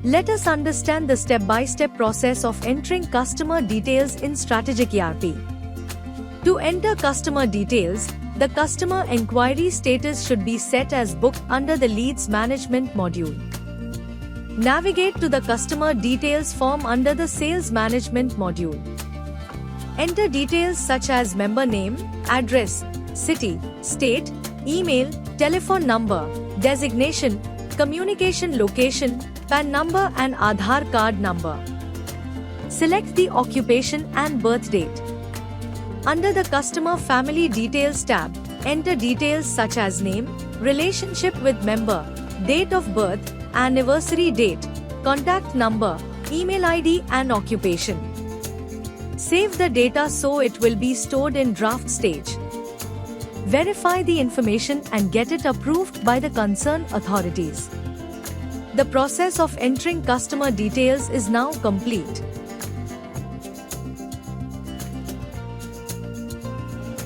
Let us understand the step-by-step process of entering customer details in StrategicERP. To enter customer details, the customer enquiry status should be set as booked under the leads management module. Navigate to the customer details form under the sales management module. Enter details such as member name, address, city, state, email, telephone number, designation, communication location, PAN number and Aadhaar card number. Select the occupation and birth date. Under the Customer Family Details tab, enter details such as name, relationship with member, date of birth, anniversary date, contact number, email ID and occupation. Save the data so it will be stored in draft stage. Verify the information and get it approved by the concerned authorities. The process of entering customer details is now complete.